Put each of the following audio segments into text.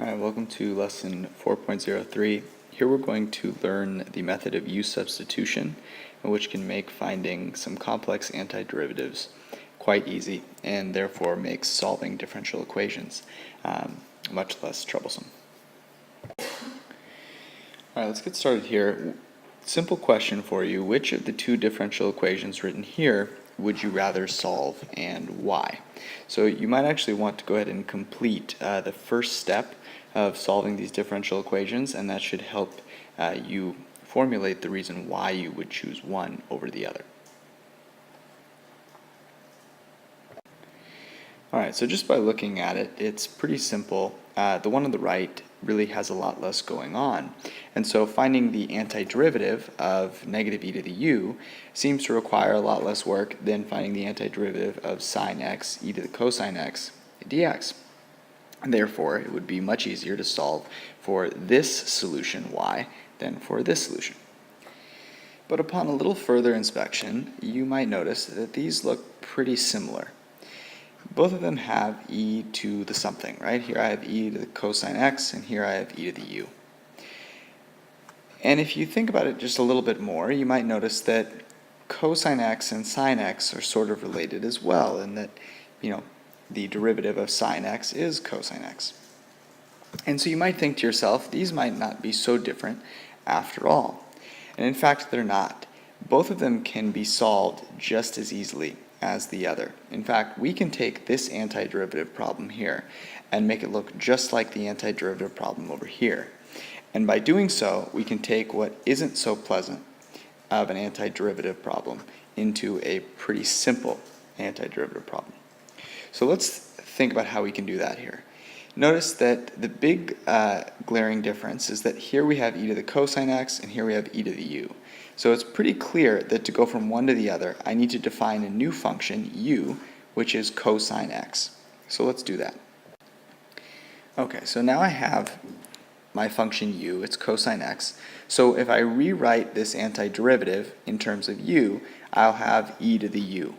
Alright, welcome to lesson 4.03. Here we're going to learn the method of U substitution, which can make finding some complex antiderivatives quite easy and therefore makes solving differential equations much less troublesome. Alright, let's get started here. Simple question for you: which of the two differential equations written here would you rather solve and why? So you might actually want to go ahead and complete the first step of solving these differential equations, and that should help you formulate the reason why you would choose one over the other. Alright, so just by looking at it, it's pretty simple. The one on the right really has a lot less going on. And so finding the antiderivative of negative e to the u seems to require a lot less work than finding the antiderivative of sine x e to the cosine x dx. And therefore, it would be much easier to solve for this solution y than for this solution. But upon a little further inspection, you might notice that these look pretty similar. Both of them have e to the something, right? Here I have e to the cosine x, and here I have e to the u. And if you think about it just a little bit more, you might notice that cosine x and sine x are sort of related as well, in that, the derivative of sine x is cosine x. And so you might think to yourself, these might not be so different after all. And in fact, they're not. Both of them can be solved just as easily as the other. In fact, we can take this antiderivative problem here and make it look just like the antiderivative problem over here. And by doing so, we can take what isn't so pleasant of an antiderivative problem into a pretty simple antiderivative problem. So let's think about how we can do that here. Notice that the big glaring difference is that here we have e to the cosine x and here we have e to the u. So it's pretty clear that to go from one to the other, I need to define a new function, u, which is cosine x. So let's do that. Okay, so now I have my function u, it's cosine x. So if I rewrite this antiderivative in terms of u, I'll have e to the u.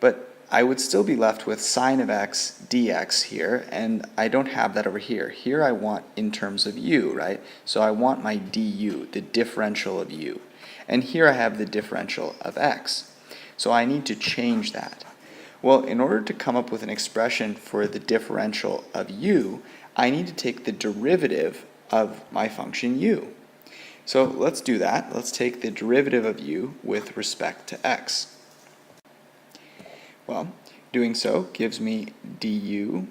But I would still be left with sine of x dx here, and I don't have that over here. Here I want in terms of u, right? So I want my du, the differential of u. And here I have the differential of x. So I need to change that. Well, in order to come up with an expression for the differential of u, I need to take the derivative of my function u. So let's do that. Let's take the derivative of u with respect to x. Well, doing so gives me du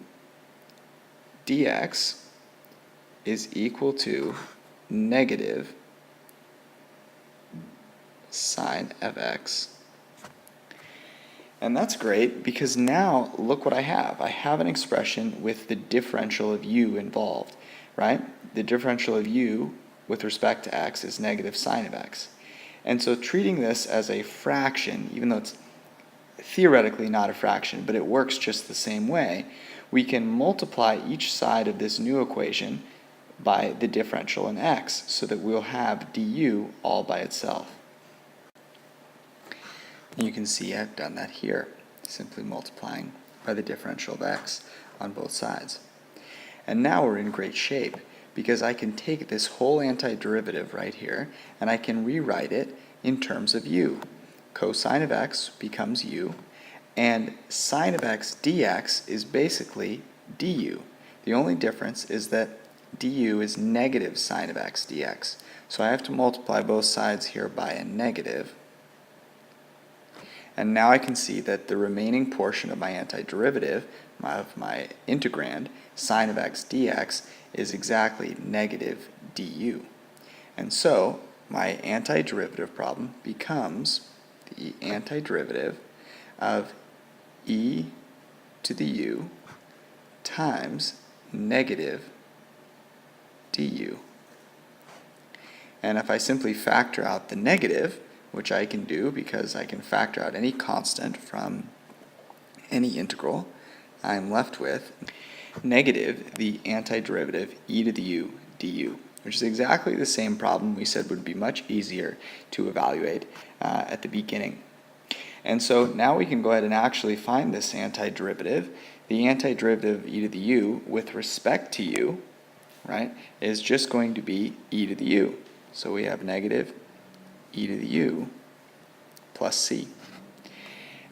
dx is equal to negative sine of x. And that's great because now look what I have. I have an expression with the differential of u involved, right? The differential of u with respect to x is negative sine of x. And so treating this as a fraction, even though it's theoretically not a fraction, but it works just the same way, we can multiply each side of this new equation by the differential in x, so that we'll have du all by itself. You can see I've done that here, simply multiplying by the differential of x on both sides. And now we're in great shape, because I can take this whole antiderivative right here, and I can rewrite it in terms of u. Cosine of x becomes u, and sine of x dx is basically du. The only difference is that du is negative sine of x dx. So I have to multiply both sides here by a negative. And now I can see that the remaining portion of my antiderivative, of my integrand, sine of x dx, is exactly negative du. And so my antiderivative problem becomes the antiderivative of e to the u times negative du. And if I simply factor out the negative, which I can do because I can factor out any constant from any integral, I'm left with negative the antiderivative e to the u du, which is exactly the same problem we said would be much easier to evaluate at the beginning. And so now we can go ahead and actually find this antiderivative. The antiderivative of e to the u with respect to u right, is just going to be e to the u. So we have negative e to the u plus c.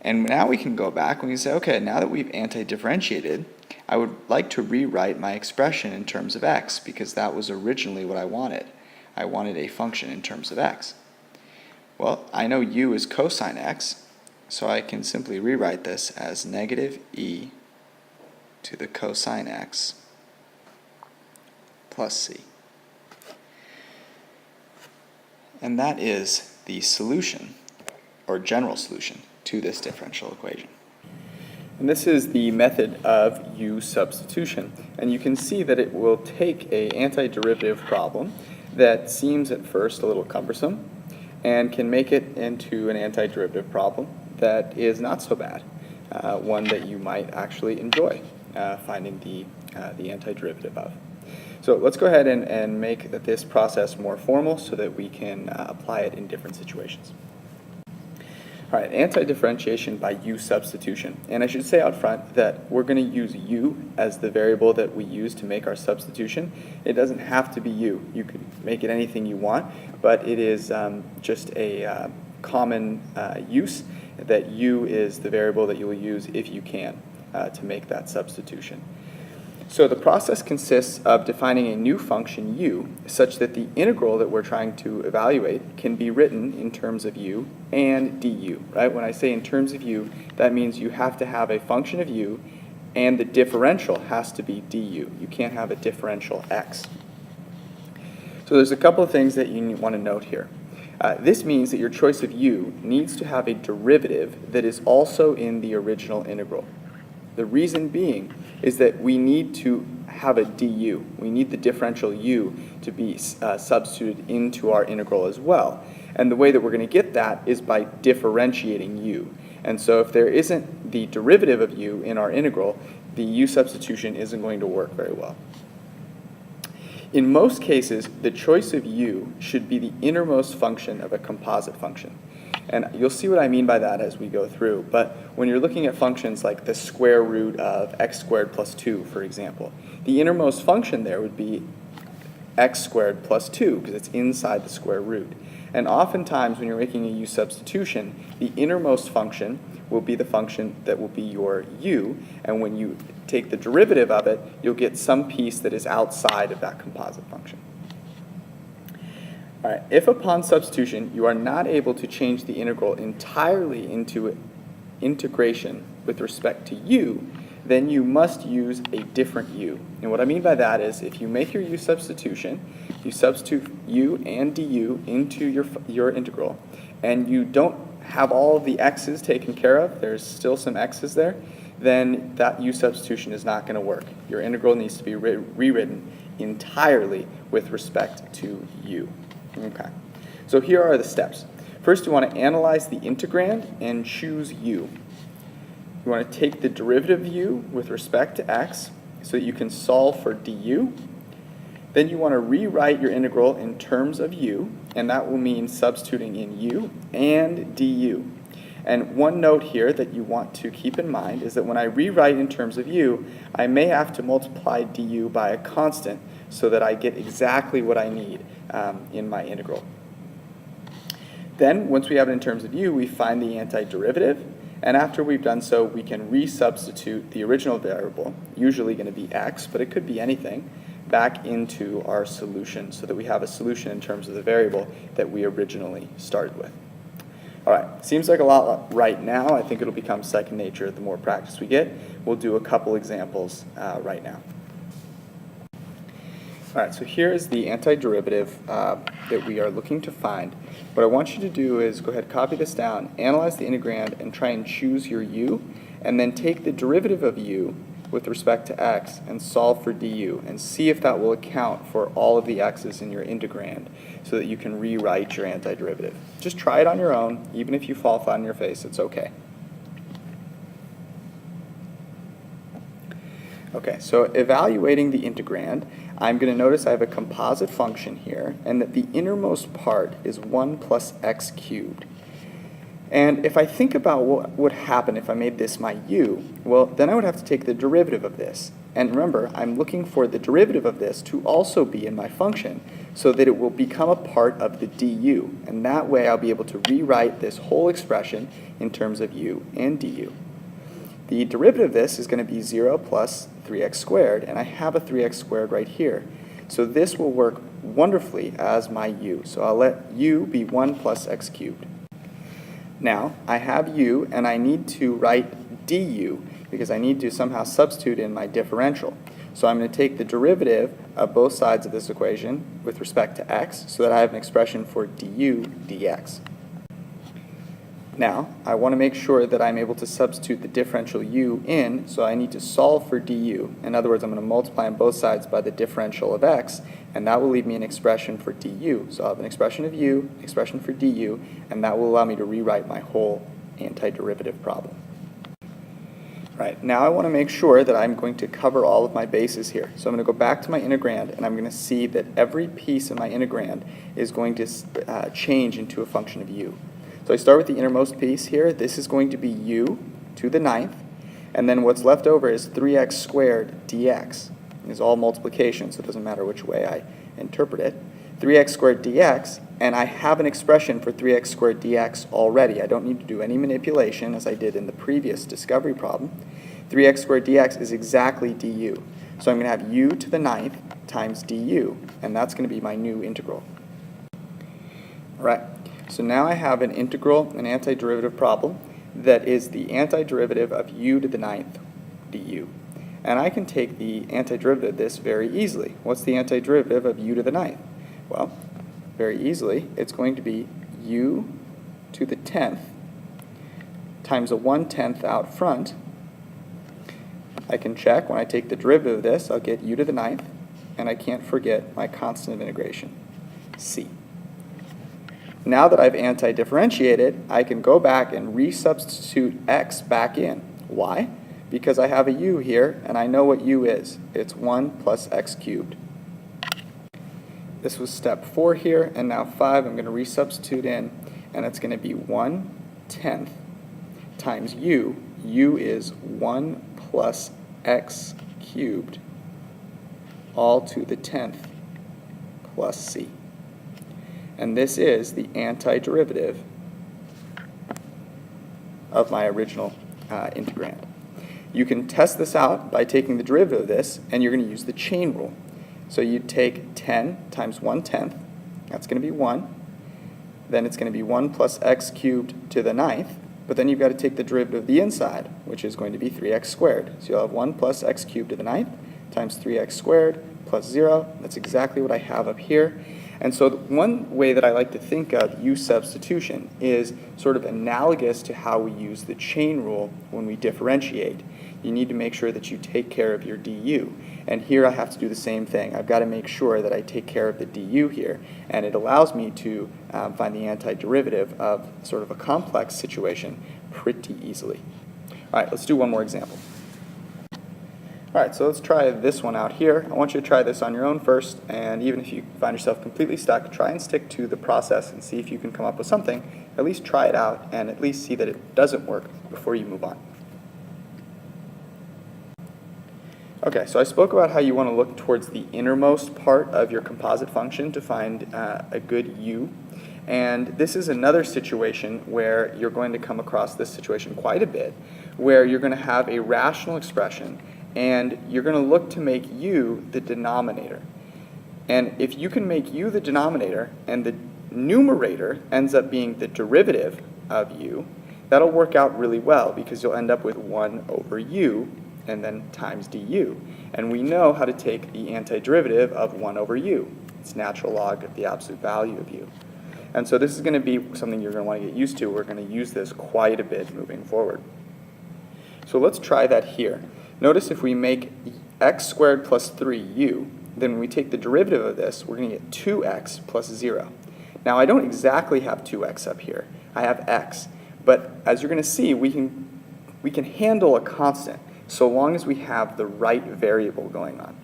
And now we can go back and we can say, okay, now that we've anti-differentiated, I would like to rewrite my expression in terms of x, because that was originally what I wanted. I wanted a function in terms of x. Well, I know u is cosine x, so I can simply rewrite this as negative e to the cosine x plus c. And that is the solution, or general solution, to this differential equation. And this is the method of u substitution. And you can see that it will take an antiderivative problem that seems at first a little cumbersome and can make it into an antiderivative problem that is not so bad, one that you might actually enjoy finding the antiderivative of. So let's go ahead and make this process more formal so that we can apply it in different situations. All right, anti-differentiation by u substitution. And I should say out front that we're going to use u as the variable that we use to make our substitution. It doesn't have to be u. You can make it anything you want, but it is just a common use that u is the variable that you will use if you can to make that substitution. So the process consists of defining a new function u such that the integral that we're trying to evaluate can be written in terms of u and du, right? When I say in terms of u, that means you have to have a function of u and the differential has to be du. You can't have a differential x. So there's a couple of things that you want to note here. This means that your choice of u needs to have a derivative that is also in the original integral. The reason being is that we need to have a du. We need the differential u to be substituted into our integral as well. And the way that we're going to get that is by differentiating u. And so if there isn't the derivative of u in our integral, the u substitution isn't going to work very well. In most cases, the choice of u should be the innermost function of a composite function. And you'll see what I mean by that as we go through. But when you're looking at functions like the square root of x squared plus 2, for example, the innermost function there would be x squared plus 2, because it's inside the square root. And oftentimes when you're making a u substitution, the innermost function will be the function that will be your u, and when you take the derivative of it, you'll get some piece that is outside of that composite function. All right, if upon substitution you are not able to change the integral entirely into integration with respect to u, then you must use a different u. And what I mean by that is if you make your u substitution, you substitute u and du into your integral, and you don't have all of the x's taken care of, there's still some x's there, then that u substitution is not going to work. Your integral needs to be rewritten entirely with respect to u. Okay, so here are the steps. First, you want to analyze the integrand and choose u. You want to take the derivative of u with respect to x so that you can solve for du. Then you want to rewrite your integral in terms of u, and that will mean substituting in u and du. And one note here that you want to keep in mind is that when I rewrite in terms of u, I may have to multiply du by a constant so that I get exactly what I need in my integral. Then, once we have it in terms of u, we find the antiderivative, and after we've done so, we can resubstitute the original variable, usually going to be x, but it could be anything, back into our solution so that we have a solution in terms of the variable that we originally started with. All right, seems like a lot right now. I think it'll become second nature the more practice we get. We'll do a couple examples right now. All right, so here is the antiderivative that we are looking to find. What I want you to do is go ahead, copy this down, analyze the integrand, and try and choose your u, and then take the derivative of u with respect to x and solve for du, and see if that will account for all of the x's in your integrand so that you can rewrite your antiderivative. Just try it on your own. Even if you fall flat on your face, it's okay. Okay, so evaluating the integrand, I'm going to notice I have a composite function here, and that the innermost part is 1 plus x cubed. And if I think about what would happen if I made this my u, well, then I would have to take the derivative of this. And remember, I'm looking for the derivative of this to also be in my function so that it will become a part of the du. And that way I'll be able to rewrite this whole expression in terms of u and du. The derivative of this is going to be 0 plus 3x squared, and I have a 3x squared right here. So this will work wonderfully as my u. So I'll let u be 1 plus x cubed. Now, I have u, and I need to write du, because I need to somehow substitute in my differential. So I'm going to take the derivative of both sides of this equation with respect to x, so that I have an expression for du dx. Now, I want to make sure that I'm able to substitute the differential u in, so I need to solve for du. In other words, I'm going to multiply on both sides by the differential of x, and that will leave me an expression for du. So I'll have an expression of u, an expression for du, and that will allow me to rewrite my whole antiderivative problem. Right, now I want to make sure that I'm going to cover all of my bases here. So I'm going to go back to my integrand, and I'm going to see that every piece of my integrand is going to change into a function of u. So I start with the innermost piece here. This is going to be u to the 9th, and then what's left over is 3x squared dx. It's all multiplication, so it doesn't matter which way I interpret it. 3x squared dx, and I have an expression for 3x squared dx already. I don't need to do any manipulation as I did in the previous discovery problem. 3x squared dx is exactly du. So I'm going to have u to the 9th times du, and that's going to be my new integral. All right. So now I have an integral, an antiderivative problem that is the antiderivative of u to the 9th du. And I can take the antiderivative of this very easily. What's the antiderivative of u to the 9th? Well, very easily, it's going to be u to the 10th times a 1/10 out front. I can check when I take the derivative of this, I'll get u to the 9th, and I can't forget my constant of integration, c. Now that I've anti-differentiated, I can go back and resubstitute x back in. Why? Because I have a u here, and I know what u is. It's 1 plus x cubed. This was step 4 here, and now 5 I'm going to resubstitute in, and it's going to be 1/10 times u. u is 1 plus x cubed, all to the 10th plus c. And this is the antiderivative of my original integrand. You can test this out by taking the derivative of this, and you're going to use the chain rule. So you take 10 times 1/10, that's going to be 1. Then it's going to be 1 plus x cubed to the 9th, but then you've got to take the derivative of the inside, which is going to be 3x squared. So you'll have 1 plus x cubed to the 9th times 3x squared plus 0. That's exactly what I have up here. And so one way that I like to think of u substitution is sort of analogous to how we use the chain rule when we differentiate. You need to make sure that you take care of your du. And here I have to do the same thing. I've got to make sure that I take care of the du here. And it allows me to find the antiderivative of sort of a complex situation pretty easily. All right, let's do one more example. All right, so let's try this one out here. I want you to try this on your own first, and even if you find yourself completely stuck, try and stick to the process and see if you can come up with something. At least try it out and at least see that it doesn't work before you move on. Okay, so I spoke about how you want to look towards the innermost part of your composite function to find a good u. And this is another situation where you're going to come across this situation quite a bit, where you're going to have a rational expression and you're going to look to make u the denominator. And if you can make u the denominator and the numerator ends up being the derivative of u, that'll work out really well because you'll end up with 1 over u and then times du. And we know how to take the antiderivative of 1 over u. It's natural log of the absolute value of u. And so this is going to be something you're going to want to get used to. We're going to use this quite a bit moving forward. So let's try that here. Notice if we make x squared plus 3u, then when we take the derivative of this, we're going to get 2x plus 0. Now I don't exactly have 2x up here. I have x. But as you're going to see, we can handle a constant so long as we have the right variable going on.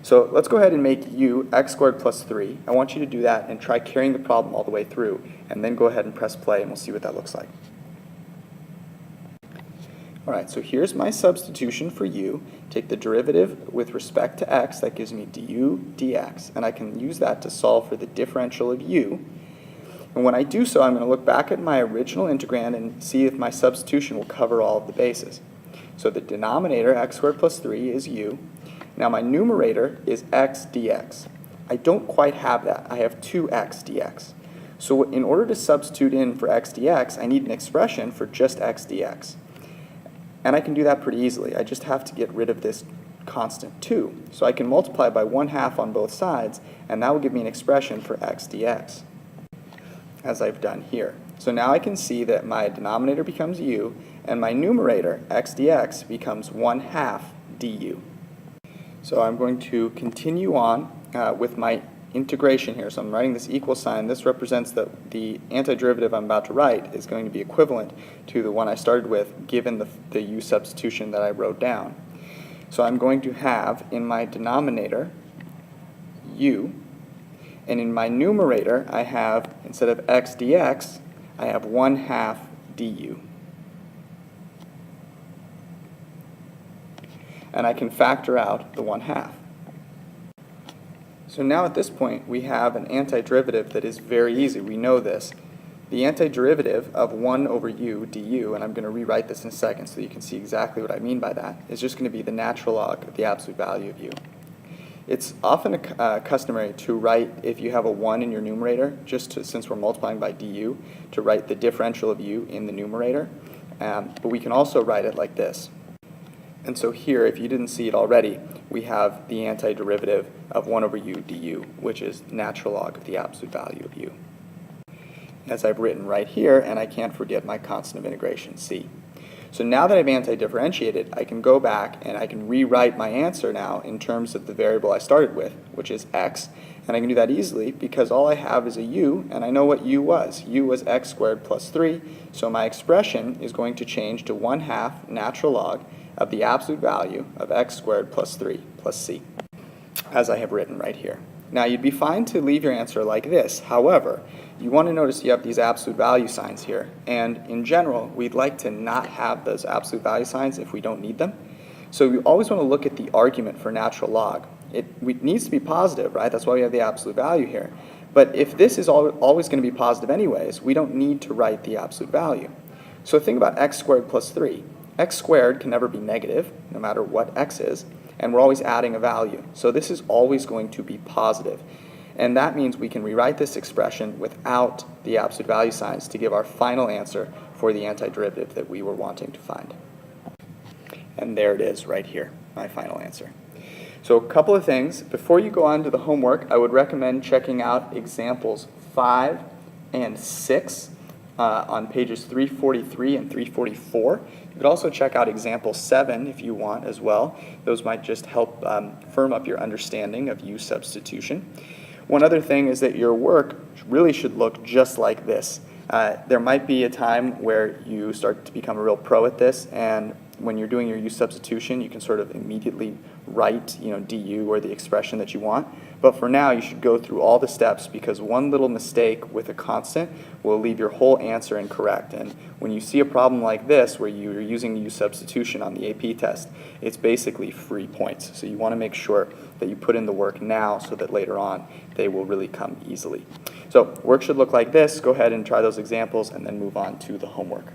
So let's go ahead and make u x squared plus 3. I want you to do that and try carrying the problem all the way through, and then go ahead and press play and we'll see what that looks like. All right, so here's my substitution for u. Take the derivative with respect to x, that gives me du dx, and I can use that to solve for the differential of u. And when I do so, I'm going to look back at my original integrand and see if my substitution will cover all of the bases. So the denominator, x squared plus 3, is u. Now my numerator is x dx. I don't quite have that. I have 2x dx. So in order to substitute in for x dx, I need an expression for just x dx. And I can do that pretty easily. I just have to get rid of this constant 2. So I can multiply by 1/2 on both sides, and that will give me an expression for x dx, as I've done here. So now I can see that my denominator becomes u, and my numerator, x dx, becomes 1/2 du. So I'm going to continue on with my integration here. So I'm writing this equal sign. This represents that the antiderivative I'm about to write is going to be equivalent to the one I started with, given the u substitution that I wrote down. So I'm going to have in my denominator u, and in my numerator I have, instead of x dx, I have 1/2 du. And I can factor out the 1/2. So now at this point we have an antiderivative that is very easy. We know this. The antiderivative of 1 over u du, and I'm going to rewrite this in a second so you can see exactly what I mean by that, is just going to be the natural log of the absolute value of u. It's often customary to write, if you have a 1 in your numerator, since we're multiplying by du, to write the differential of u in the numerator. But we can also write it like this. And so here, if you didn't see it already, we have the antiderivative of 1 over u du, which is natural log of the absolute value of u, as I've written right here, and I can't forget my constant of integration, c. So now that I've antidifferentiated, I can go back and I can rewrite my answer now in terms of the variable I started with, which is x, and I can do that easily because all I have is a u, and I know what u was. U was x squared plus 3, so my expression is going to change to 1/2 natural log of the absolute value of x squared plus 3 plus c, as I have written right here. Now you'd be fine to leave your answer like this. However, you want to notice you have these absolute value signs here, and in general we'd like to not have those absolute value signs if we don't need them. So we always want to look at the argument for natural log. It needs to be positive, right? That's why we have the absolute value here. But if this is always going to be positive anyways, we don't need to write the absolute value. So think about x squared plus 3. X squared can never be negative, no matter what x is, and we're always adding a value. So this is always going to be positive. And that means we can rewrite this expression without the absolute value signs to give our final answer for the antiderivative that we were wanting to find. And there it is right here, my final answer. So a couple of things. Before you go on to the homework, I would recommend checking out examples 5 and 6 on pages 343 and 344. You could also check out example 7 if you want as well. Those might just help firm up your understanding of u substitution. One other thing is that your work really should look just like this. There might be a time where you start to become a real pro at this, and when you're doing your u substitution, you can sort of immediately write, du or the expression that you want. But for now, you should go through all the steps, because one little mistake with a constant will leave your whole answer incorrect. And when you see a problem like this, where you're using u substitution on the AP test, it's basically free points. So you want to make sure that you put in the work now so that later on they will really come easily. So work should look like this. Go ahead and try those examples and then move on to the homework.